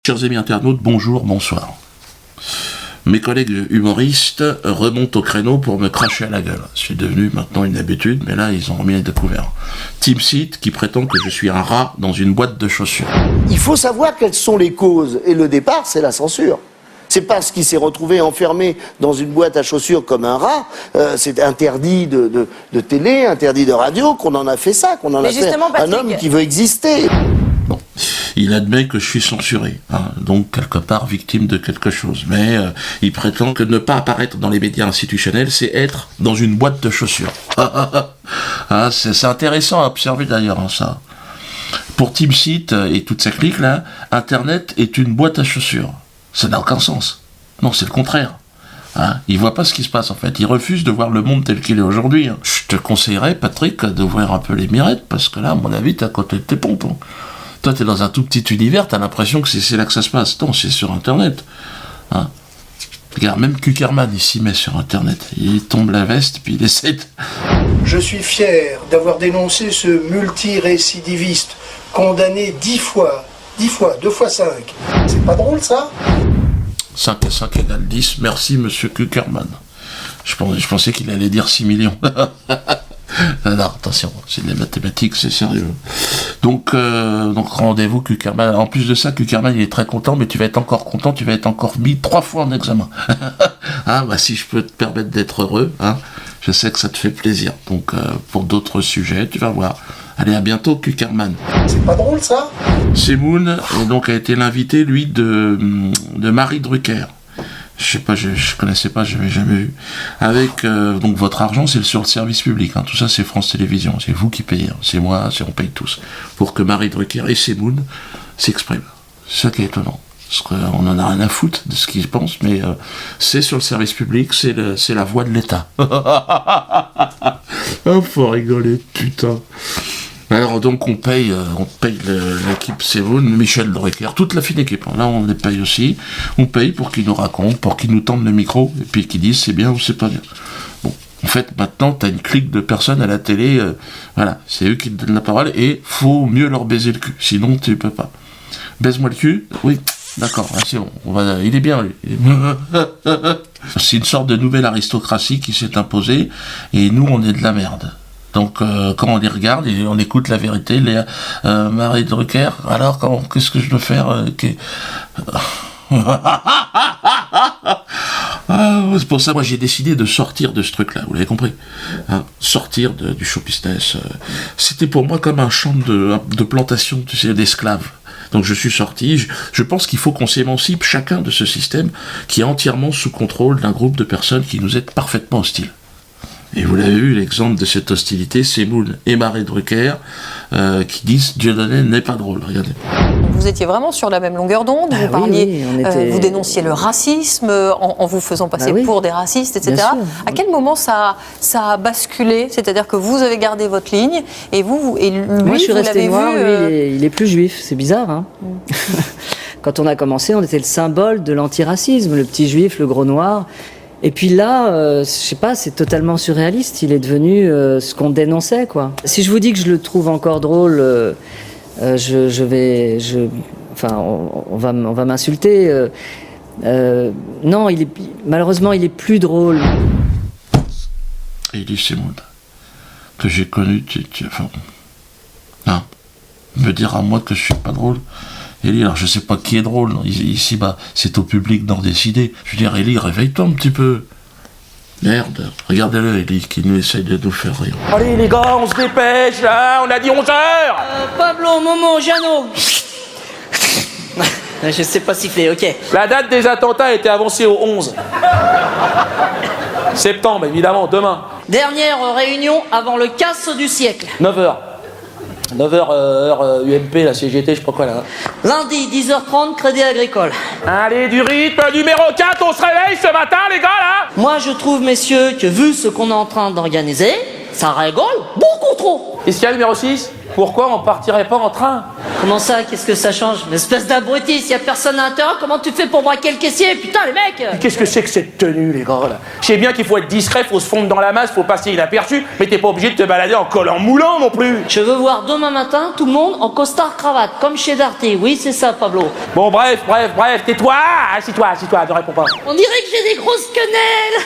Chers amis internautes, bonjour, bonsoir. Mes collègues humoristes remontent au créneau pour me cracher à la gueule. C'est devenu maintenant une habitude, mais là, ils ont remis les découvertes. TeamSeat qui prétend que je suis un rat dans une boîte de chaussures. Il faut savoir quelles sont les causes. Et le départ, c'est la censure. C'est parce qu'il s'est retrouvé enfermé dans une boîte à chaussures comme un rat, c'est interdit de télé, interdit de radio, qu'on en a fait ça, qu'on en a fait un homme qui veut exister. Bon, il admet que je suis censuré, hein, donc quelque part victime de quelque chose. Mais il prétend que ne pas apparaître dans les médias institutionnels, c'est être dans une boîte de chaussures. Ah, c'est intéressant à observer d'ailleurs, hein, ça. Pour TeamSeat et toute sa clique là, Internet est une boîte à chaussures. Ça n'a aucun sens. Non, c'est le contraire. Hein, il voit pas ce qui se passe en fait. Il refuse de voir le monde tel qu'il est aujourd'hui. Hein. Je te conseillerais, Patrick, d'ouvrir un peu les mirettes, parce que là, à mon avis, t'es à côté de tes pompes. Hein. Toi, t'es dans un tout petit univers, t'as l'impression que c'est là que ça se passe. Non, c'est sur Internet. Hein. Regarde, même Kuckerman, il s'y met sur Internet. Il tombe la veste, puis il essaie de... Je suis fier d'avoir dénoncé ce multirécidiviste, condamné 10 fois, 2 fois 5. C'est pas drôle, ça ? 5 et 5 égale 10. Merci, monsieur Kuckerman. Je pensais qu'il allait dire 6 millions. Non, attention, c'est des mathématiques, c'est sérieux. Donc rendez-vous Kuckerman. En plus de ça, Kuckerman, il est très content, mais tu vas être encore content, tu vas être encore mis 3 fois en examen. Hein, bah, si je peux te permettre d'être heureux, hein, je sais que ça te fait plaisir. Donc, pour d'autres sujets, tu vas voir. Allez, à bientôt, Kuckerman. C'est pas drôle, ça ? Semoun, donc, a été l'invité, lui, de Marie Drucker. Je sais pas, je connaissais pas, j'avais jamais vu. Avec, donc, votre argent, c'est sur le service public, hein. Tout ça, c'est France Télévisions. C'est vous qui payez, hein. C'est moi, on paye tous. Pour que Marie Drucker et Semoun s'expriment. C'est ça qui est étonnant. Parce qu'on en a rien à foutre de ce qu'ils pensent, mais c'est sur le service public, c'est la voix de l'État. Oh, faut rigoler, putain. Alors donc on paye l'équipe Semoun, Michel Drucker, toute la fine équipe. Là on les paye aussi. On paye pour qu'ils nous racontent, pour qu'ils nous tendent le micro, et puis qu'ils disent c'est bien ou c'est pas bien. Bon, en fait maintenant t'as une clique de personnes à la télé, voilà, c'est eux qui te donnent la parole, et faut mieux leur baiser le cul, sinon tu peux pas. Baise-moi le cul, oui. D'accord, c'est bon, il est bien lui. C'est une sorte de nouvelle aristocratie qui s'est imposée, et nous on est de la merde. Donc quand on les regarde et on écoute la vérité, Marie Drucker, alors qu'est-ce que je dois faire c'est pour ça moi j'ai décidé de sortir de ce truc-là, vous l'avez compris, hein, sortir du show business. C'était pour moi comme un champ de plantation, tu sais, d'esclaves. Donc je suis sorti, je pense qu'il faut qu'on s'émancipe chacun de ce système qui est entièrement sous contrôle d'un groupe de personnes qui nous est parfaitement hostiles. Et vous l'avez vu, l'exemple de cette hostilité, Semoun et Marie Drucker qui disent Dieudonné n'est pas drôle, regardez. Vous étiez vraiment sur la même longueur d'onde, vous parliez, vous dénonciez le racisme en vous faisant passer pour des racistes, etc. À quel moment ça a basculé ? C'est-à-dire que vous avez gardé votre ligne et lui, moi, je suis restée noire, vu... il est plus juif, c'est bizarre, hein. Quand on a commencé, on était le symbole de l'antiracisme, le petit juif, le gros noir. Et puis là, je sais pas, c'est totalement surréaliste. Il est devenu ce qu'on dénonçait, quoi. Si je vous dis que je le trouve encore drôle, on va m'insulter. Non, malheureusement, il est plus drôle. Elie Semoun, que j'ai connu, me dire à moi que je suis pas drôle. Elie, alors je sais pas qui est drôle, ici bah c'est au public d'en décider. Je veux dire, Elie, réveille-toi un petit peu. Merde, regardez-le, Elie, qui nous essaye de nous faire rire. Allez les gars, on se dépêche là, on a dit 11h. Pablo, Momo, Jeannot. Je sais pas siffler, ok. La date des attentats a été avancée au 11 septembre, évidemment, demain. Dernière réunion avant le casse du siècle. 9h, heure UMP, la CGT, je sais pas quoi là. Lundi, 10h30, Crédit Agricole. Allez, du rythme, numéro 4, on se réveille ce matin, les gars, là. Moi, je trouve, messieurs, que vu ce qu'on est en train d'organiser, ça rigole beaucoup trop. Qu'est-ce qu'il y a, numéro 6 ? pourquoi on partirait pas en train? Comment ça, qu'est-ce que ça change? Mais espèce d'abruti, s'il y a personne à l'intérieur, comment tu fais pour braquer le caissier? Putain, les mecs! Qu'est-ce que c'est que cette tenue, les gars, là? Je sais bien qu'il faut être discret, faut se fondre dans la masse, faut passer inaperçu, mais t'es pas obligé de te balader en collant moulant non plus. Je veux voir demain matin tout le monde en costard-cravate, comme chez Darty. Oui, c'est ça, Pablo. Bon, bref, tais-toi! Assis-toi, ne réponds pas. On dirait que j'ai des grosses quenelles!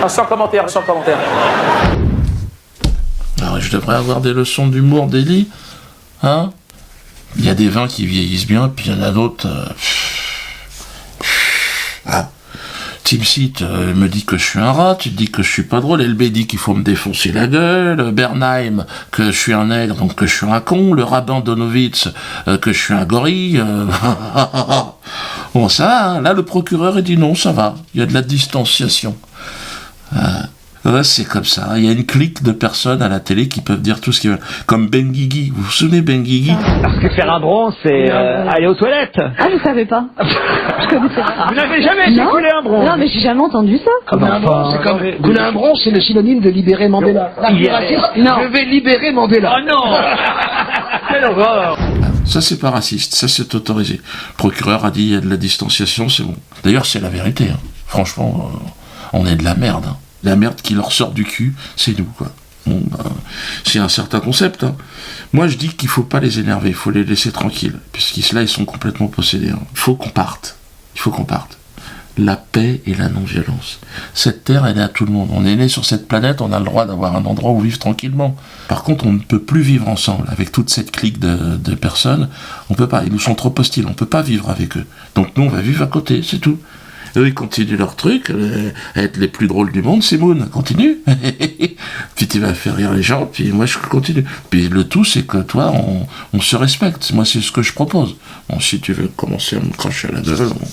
Sans commentaire. Alors, je devrais avoir des leçons d'humour, d'Élie, hein? Il y a des vins qui vieillissent bien, puis il y en a d'autres... Timsit me dit que je suis un rat, tu te dis que je suis pas drôle, LB dit qu'il faut me défoncer la gueule, Bernheim que je suis un nègre, donc que je suis un con, le rabbin Donowitz que je suis un gorille... Bon, ça va, hein. Là, le procureur, il dit non, ça va, il y a de la distanciation. Ouais, c'est comme ça. Il y a une clique de personnes à la télé qui peuvent dire tout ce qu'ils veulent. Comme Benguigui. Vous vous souvenez Benguigui? Parce que faire un bronze, c'est aller aux toilettes. Ah, vous savez pas? Je connaissais pas. Vous n'avez jamais éjaculé un bronze? Non, mais j'ai jamais entendu ça. Couler un bronze, c'est le synonyme de libérer Mandela. Non. Je vais libérer Mandela. Oh non! Quelle horreur! Ça, c'est pas raciste. Ça, c'est autorisé. Le procureur a dit il y a de la distanciation, c'est bon. D'ailleurs, c'est la vérité. Hein. Franchement, on est de la merde. Hein. La merde qui leur sort du cul, c'est nous, quoi. Bon, c'est un certain concept. Hein. Moi, je dis qu'il faut pas les énerver, il faut les laisser tranquilles, puisqu'ils sont complètement possédés. Hein. Il faut qu'on parte. La paix et la non-violence. Cette terre, elle est à tout le monde. On est né sur cette planète, on a le droit d'avoir un endroit où vivre tranquillement. Par contre, on ne peut plus vivre ensemble. Avec toute cette clique de personnes, on peut pas. Ils nous sont trop hostiles, on peut pas vivre avec eux. Donc nous, on va vivre à côté, c'est tout. Eux, ils continuent leur truc, à être les plus drôles du monde, c'est Moon, continue. Puis tu vas faire rire les gens, puis moi je continue. Puis le tout, c'est que toi, on se respecte. Moi, c'est ce que je propose. Bon, si tu veux commencer à me cracher à la gueule, bon.